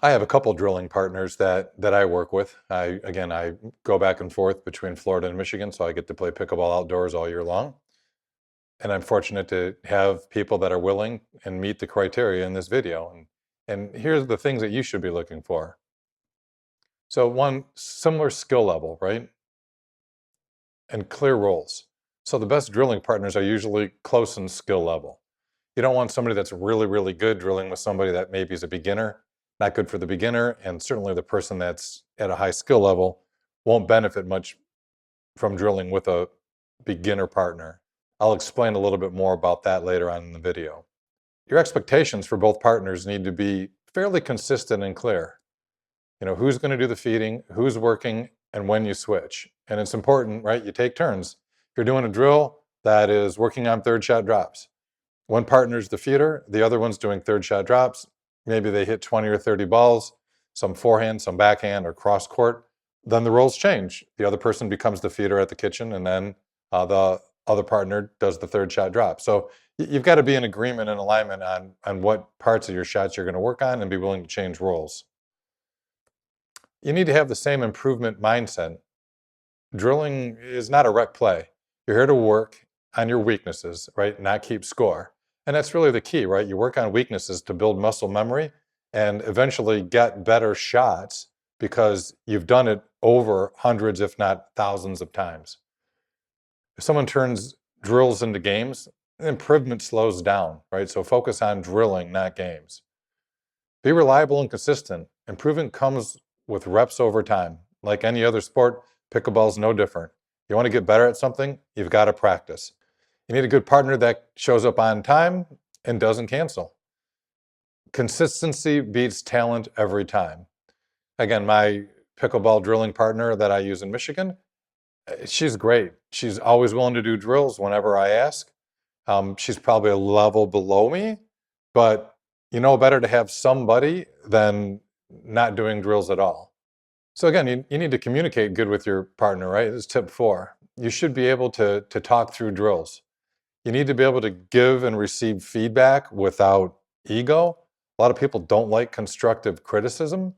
I have a couple drilling partners that I work with. I go back and forth between Florida and Michigan, so I get to play pickleball outdoors all year long. And I'm fortunate to have people that are willing and meet the criteria in this video. And here's the things that you should be looking for. So one, similar skill level, right? And clear roles. So the best drilling partners are usually close in skill level. You don't want somebody that's really, really good drilling with somebody that maybe is a beginner, not good for the beginner, and certainly the person that's at a high skill level won't benefit much from drilling with a beginner partner. I'll explain a little bit more about that later on in the video. Your expectations for both partners need to be fairly consistent and clear. You know, who's going to do the feeding, who's working, and when you switch. And it's important, right? You take turns. If you're doing a drill that is working on third shot drops, one partner's the feeder, the other one's doing third shot drops. Maybe they hit 20 or 30 balls, some forehand, some backhand, or cross court. Then the roles change. The other person becomes the feeder at the kitchen, and then the other partner does the third shot drop. So you've got to be in agreement and alignment on what parts of your shots you're going to work on and be willing to change roles. You need to have the same improvement mindset. Drilling is not a rec play. You're here to work on your weaknesses, right? Not keep score. And that's really the key, right? You work on weaknesses to build muscle memory and eventually get better shots because you've done it over hundreds, if not thousands of times. If someone turns drills into games, improvement slows down, right? So focus on drilling, not games. Be reliable and consistent. Improvement comes with reps over time. Like any other sport, pickleball is no different. You want to get better at something, you've got to practice. You need a good partner that shows up on time and doesn't cancel. Consistency beats talent every time. Again, my pickleball drilling partner that I use in Michigan, she's great. She's always willing to do drills whenever I ask. She's probably a level below me, but you know better to have somebody than not doing drills at all. So again, you need to communicate good with your partner, right? This is tip 4. You should be able to talk through drills. You need to be able to give and receive feedback without ego. A lot of people don't like constructive criticism.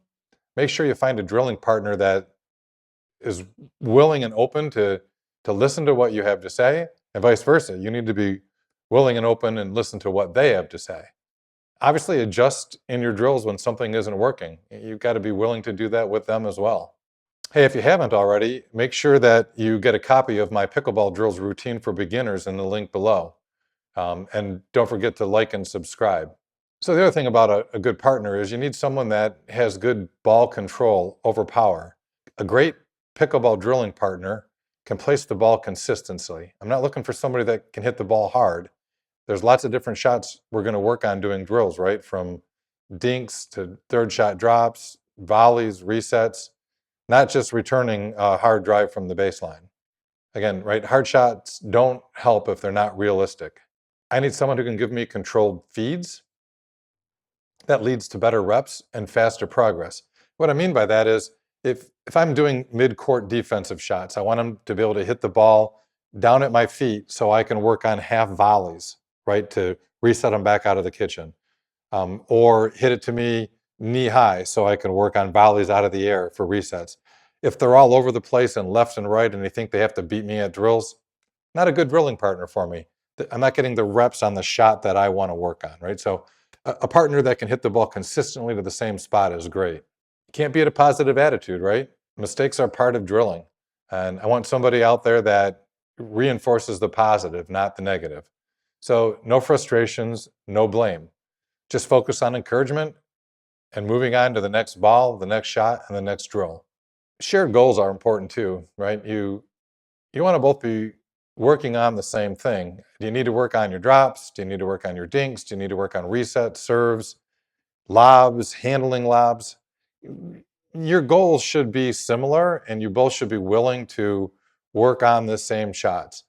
Make sure you find a drilling partner that is willing and open to listen to what you have to say, and vice versa. You need to be willing and open and listen to what they have to say. Obviously, adjust in your drills when something isn't working. You've got to be willing to do that with them as well. Hey, if you haven't already, make sure that you get a copy of my pickleball drills routine for beginners in the link below. And don't forget to like and subscribe. So the other thing about a good partner is you need someone that has good ball control over power. A great pickleball drilling partner can place the ball consistently. I'm not looking for somebody that can hit the ball hard. There's lots of different shots we're going to work on doing drills, right? From dinks to third shot drops, volleys, resets, not just returning a hard drive from the baseline. Again, right? Hard shots don't help if they're not realistic. I need someone who can give me controlled feeds that leads to better reps and faster progress. What I mean by that is if I'm doing mid-court defensive shots, I want them to be able to hit the ball down at my feet so I can work on half volleys, right, to reset them back out of the kitchen. Or hit it to me knee high so I can work on volleys out of the air for resets. If they're all over the place and left and right and they think they have to beat me at drills, not a good drilling partner for me. I'm not getting the reps on the shot that I want to work on, right? So a partner that can hit the ball consistently to the same spot is great. You can't beat a positive attitude, right? Mistakes are part of drilling. And I want somebody out there that reinforces the positive, not the negative. So no frustrations, no blame. Just focus on encouragement and moving on to the next ball, the next shot, and the next drill. Shared goals are important too, right? You want to both be working on the same thing. Do you need to work on your drops? Do you need to work on your dinks? Do you need to work on resets, serves, lobs, handling lobs? Your goals should be similar and you both should be willing to work on the same shots.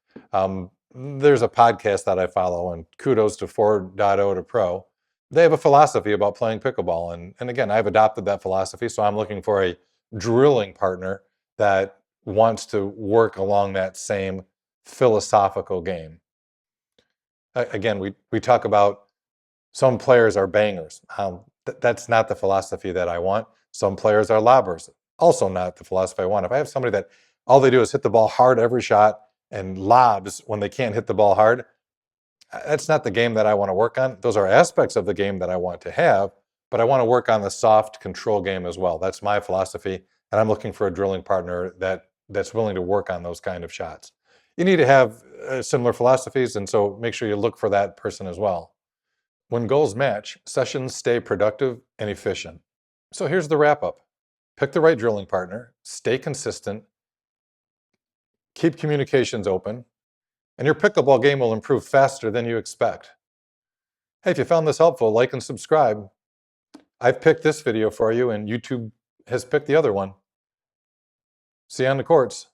There's a podcast that I follow, and kudos to 4.0 to Pro. They have a philosophy about playing pickleball. And again, I've adopted that philosophy. So I'm looking for a drilling partner that wants to work along that same philosophical game. Again, we talk about some players are bangers. That's not the philosophy that I want. Some players are lobbers. Also not the philosophy I want. If I have somebody that all they do is hit the ball hard every shot and lobs when they can't hit the ball hard, that's not the game that I want to work on. Those are aspects of the game that I want to have, but I want to work on the soft control game as well. That's my philosophy, and I'm looking for a drilling partner that's willing to work on those kind of shots. You need to have similar philosophies, and so make sure you look for that person as well. When goals match, sessions stay productive and efficient. So here's the wrap up. Pick the right drilling partner, stay consistent, keep communications open, and your pickleball game will improve faster than you expect. Hey, if you found this helpful, like and subscribe. I've picked this video for you and YouTube has picked the other one. See you on the courts.